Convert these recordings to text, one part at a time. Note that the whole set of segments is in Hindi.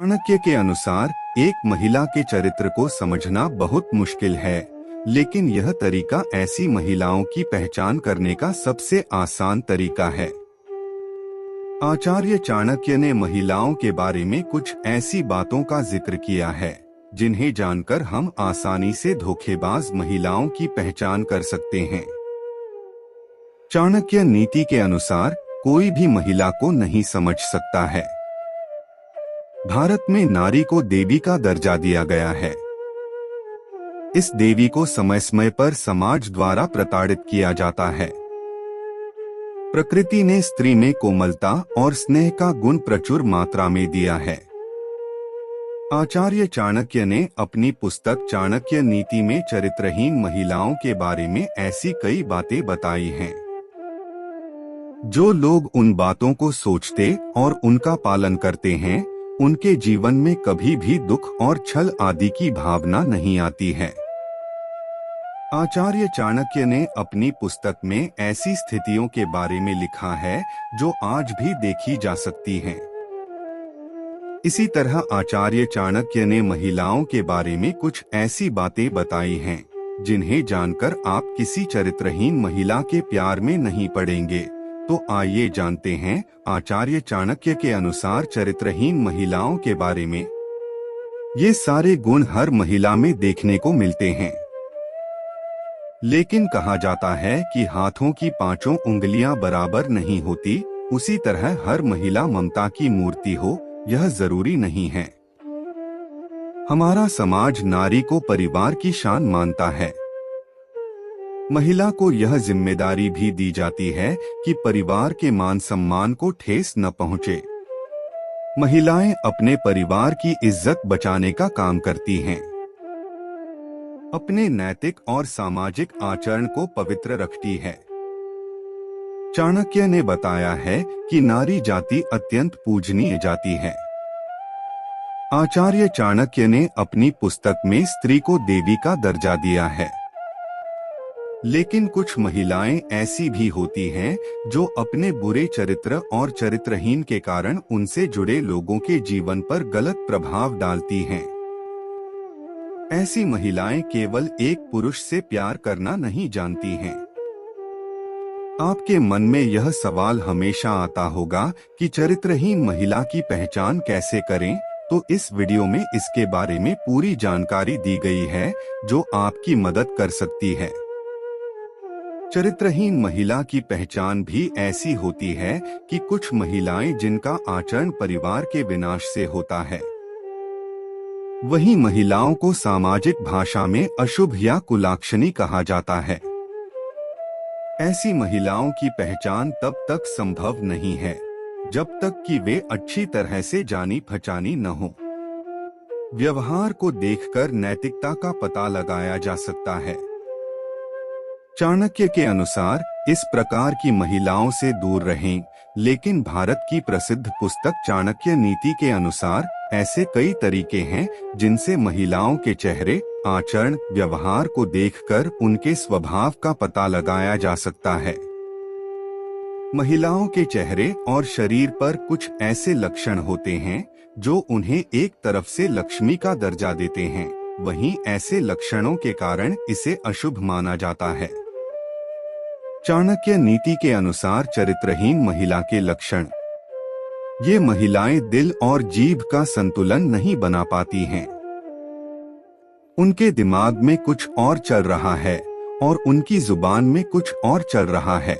चाणक्य के अनुसार एक महिला के चरित्र को समझना बहुत मुश्किल है, लेकिन यह तरीका ऐसी महिलाओं की पहचान करने का सबसे आसान तरीका है। आचार्य चाणक्य ने महिलाओं के बारे में कुछ ऐसी बातों का जिक्र किया है जिन्हें जानकर हम आसानी से धोखेबाज महिलाओं की पहचान कर सकते हैं। चाणक्य नीति के अनुसार कोई भी महिला को नहीं समझ सकता है। भारत में नारी को देवी का दर्जा दिया गया है। इस देवी को समय समय पर समाज द्वारा प्रताड़ित किया जाता है। प्रकृति ने स्त्री में कोमलता और स्नेह का गुण प्रचुर मात्रा में दिया है। आचार्य चाणक्य ने अपनी पुस्तक चाणक्य नीति में चरित्रहीन महिलाओं के बारे में ऐसी कई बातें बताई हैं। जो लोग उन बातों को सोचते और उनका पालन करते हैं, उनके जीवन में कभी भी दुख और छल आदि की भावना नहीं आती है। आचार्य चाणक्य ने अपनी पुस्तक में ऐसी स्थितियों के बारे में लिखा है जो आज भी देखी जा सकती हैं। इसी तरह आचार्य चाणक्य ने महिलाओं के बारे में कुछ ऐसी बातें बताई हैं जिन्हें जानकर आप किसी चरित्रहीन महिला के प्यार में नहीं पड़ेंगे। तो आइए जानते हैं आचार्य चाणक्य के अनुसार चरित्रहीन महिलाओं के बारे में। ये सारे गुण हर महिला में देखने को मिलते हैं, लेकिन कहा जाता है कि हाथों की पांचों उंगलियां बराबर नहीं होती, उसी तरह हर महिला ममता की मूर्ति हो, यह जरूरी नहीं है। हमारा समाज नारी को परिवार की शान मानता है। महिला को यह जिम्मेदारी भी दी जाती है कि परिवार के मान सम्मान को ठेस न पहुंचे। महिलाएं अपने परिवार की इज्जत बचाने का काम करती हैं। अपने नैतिक और सामाजिक आचरण को पवित्र रखती है। चाणक्य ने बताया है कि नारी जाति अत्यंत पूजनीय जाति है। आचार्य चाणक्य ने अपनी पुस्तक में स्त्री को देवी का दर्जा दिया है। लेकिन कुछ महिलाएं ऐसी भी होती हैं जो अपने बुरे चरित्र और चरित्रहीन के कारण उनसे जुड़े लोगों के जीवन पर गलत प्रभाव डालती हैं। ऐसी महिलाएं केवल एक पुरुष से प्यार करना नहीं जानती हैं। आपके मन में यह सवाल हमेशा आता होगा कि चरित्रहीन महिला की पहचान कैसे करें, तो इस वीडियो में इसके बारे में पूरी जानकारी दी गई है जो आपकी मदद कर सकती है। चरित्रहीन महिला की पहचान भी ऐसी होती है कि कुछ महिलाएं जिनका आचरण परिवार के विनाश से होता है, वही महिलाओं को सामाजिक भाषा में अशुभ या कुलाक्षणी कहा जाता है। ऐसी महिलाओं की पहचान तब तक संभव नहीं है जब तक कि वे अच्छी तरह से जानी पहचानी न हो। व्यवहार को देखकर नैतिकता का पता लगाया जा सकता है। चाणक्य के अनुसार इस प्रकार की महिलाओं से दूर रहें, लेकिन भारत की प्रसिद्ध पुस्तक चाणक्य नीति के अनुसार ऐसे कई तरीके हैं जिनसे महिलाओं के चेहरे, आचरण, व्यवहार को देखकर उनके स्वभाव का पता लगाया जा सकता है। महिलाओं के चेहरे और शरीर पर कुछ ऐसे लक्षण होते हैं जो उन्हें एक तरफ से लक्ष्मी का दर्जा देते हैं, वहीं ऐसे लक्षणों के कारण इसे अशुभ माना जाता है। चाणक्य नीति के अनुसार चरित्रहीन महिला के लक्षण। ये महिलाएं दिल और जीभ का संतुलन नहीं बना पाती हैं। उनके दिमाग में कुछ और चल रहा है और उनकी जुबान में कुछ और चल रहा है।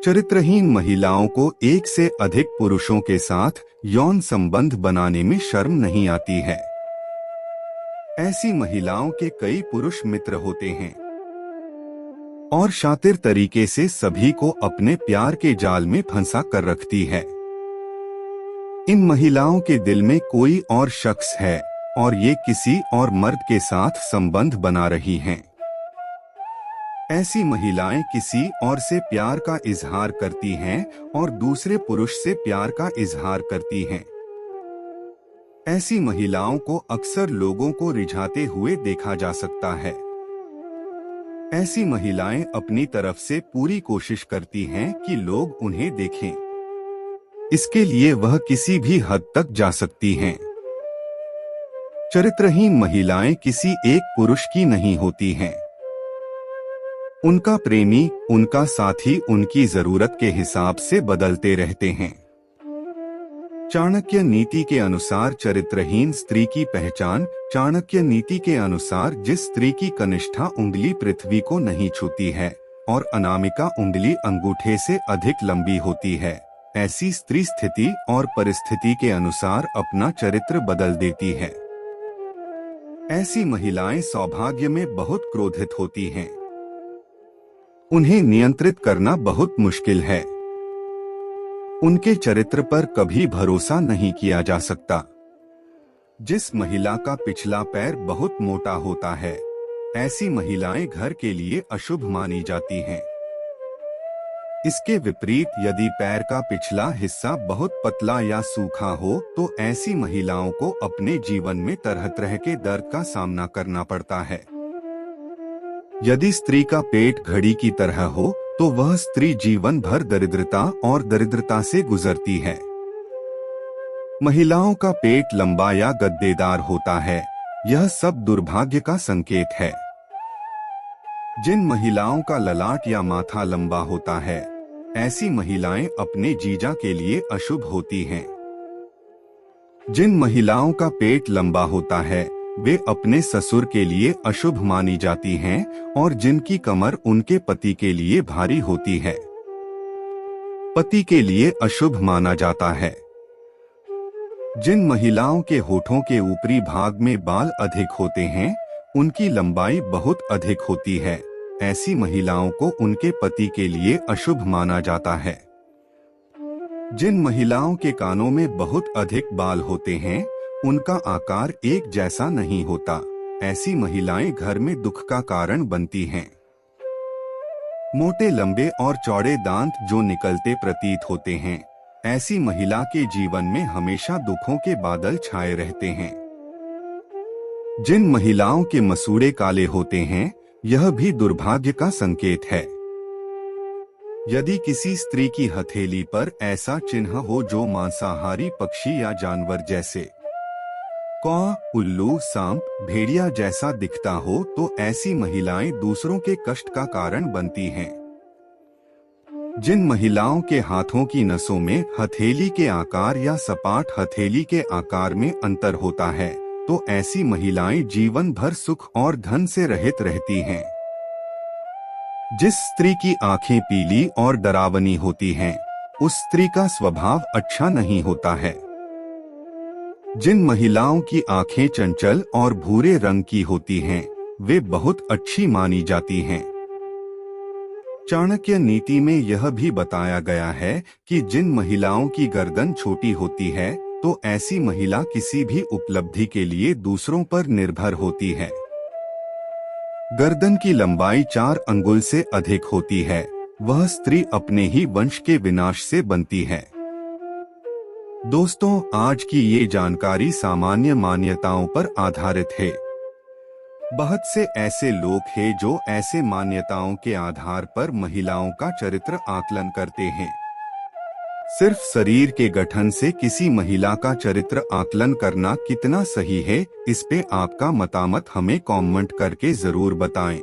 चरित्रहीन महिलाओं को एक से अधिक पुरुषों के साथ यौन संबंध बनाने में शर्म नहीं आती है। ऐसी महिलाओं के कई पुरुष मित्र होते हैं और शातिर तरीके से सभी को अपने प्यार के जाल में फंसा कर रखती है। इन महिलाओं के दिल में कोई और शख्स है और ये किसी और मर्द के साथ संबंध बना रही हैं। ऐसी महिलाएं किसी और से प्यार का इजहार करती हैं और दूसरे पुरुष से प्यार का इजहार करती हैं। ऐसी महिलाओं को अक्सर लोगों को रिझाते हुए देखा जा सकता है। ऐसी महिलाएं अपनी तरफ से पूरी कोशिश करती हैं कि लोग उन्हें देखें। इसके लिए वह किसी भी हद तक जा सकती हैं। चरित्रहीन महिलाएं किसी एक पुरुष की नहीं होती हैं। उनका प्रेमी, उनका साथी उनकी जरूरत के हिसाब से बदलते रहते हैं। चाणक्य नीति के अनुसार चरित्रहीन स्त्री की पहचान। चाणक्य नीति के अनुसार जिस स्त्री की कनिष्ठा उंगली पृथ्वी को नहीं छूती है और अनामिका उंगली अंगूठे से अधिक लंबी होती है, ऐसी स्त्री स्थिति और परिस्थिति के अनुसार अपना चरित्र बदल देती है। ऐसी महिलाएं सौभाग्य में बहुत क्रोधित होती हैं। उन्हें नियंत्रित करना बहुत मुश्किल है। उनके चरित्र पर कभी भरोसा नहीं किया जा सकता। जिस महिला का पिछला पैर बहुत मोटा होता है, ऐसी महिलाएं घर के लिए अशुभ मानी जाती हैं। इसके विपरीत यदि पैर का पिछला हिस्सा बहुत पतला या सूखा हो तो ऐसी महिलाओं को अपने जीवन में तरह तरह के दर्द का सामना करना पड़ता है। यदि स्त्री का पेट घड़ी की तरह हो तो वह स्त्री जीवन भर दरिद्रता और दरिद्रता से गुजरती है। महिलाओं का पेट लंबा या गद्देदार होता है, यह सब दुर्भाग्य का संकेत है। जिन महिलाओं का ललाट या माथा लंबा होता है, ऐसी महिलाएं अपने जीजा के लिए अशुभ होती हैं। जिन महिलाओं का पेट लंबा होता है, वे अपने ससुर के लिए अशुभ मानी जाती हैं और जिनकी कमर उनके पति के लिए भारी होती है, पति के लिए अशुभ माना जाता है। जिन महिलाओं के होठों के ऊपरी भाग में बाल अधिक होते हैं, उनकी लंबाई बहुत अधिक होती है, ऐसी महिलाओं को उनके पति के लिए अशुभ माना जाता है। जिन महिलाओं के कानों में बहुत अधिक बाल होते हैं, उनका आकार एक जैसा नहीं होता, ऐसी महिलाएं घर में दुख का कारण बनती हैं। मोटे लंबे और चौड़े दांत जो निकलते प्रतीत होते हैं, ऐसी महिला के जीवन में हमेशा दुखों के बादल छाए रहते हैं। जिन महिलाओं के मसूड़े काले होते हैं, यह भी दुर्भाग्य का संकेत है। यदि किसी स्त्री की हथेली पर ऐसा चिन्ह हो जो मांसाहारी पक्षी या जानवर जैसे कौवा, उल्लू, सांप, भेड़िया जैसा दिखता हो तो ऐसी महिलाएं दूसरों के कष्ट का कारण बनती हैं। जिन महिलाओं के हाथों की नसों में हथेली के आकार या सपाट हथेली के आकार में अंतर होता है, तो ऐसी महिलाएं जीवन भर सुख और धन से रहित रहती हैं। जिस स्त्री की आंखें पीली और डरावनी होती हैं, उस स्त्री का स्वभाव अच्छा नहीं होता है। जिन महिलाओं की आंखें चंचल और भूरे रंग की होती हैं, वे बहुत अच्छी मानी जाती हैं। चाणक्य नीति में यह भी बताया गया है कि जिन महिलाओं की गर्दन छोटी होती है, तो ऐसी महिला किसी भी उपलब्धि के लिए दूसरों पर निर्भर होती है। गर्दन की लंबाई 4 अंगुल से अधिक होती है, वह स्त्री अपने ही वंश के विनाश से बनती है। दोस्तों, आज की ये जानकारी सामान्य मान्यताओं पर आधारित है। बहुत से ऐसे लोग हैं जो ऐसे मान्यताओं के आधार पर महिलाओं का चरित्र आकलन करते हैं। सिर्फ शरीर के गठन से किसी महिला का चरित्र आकलन करना कितना सही है, इस पे आपका मतामत हमें कमेंट करके जरूर बताएं।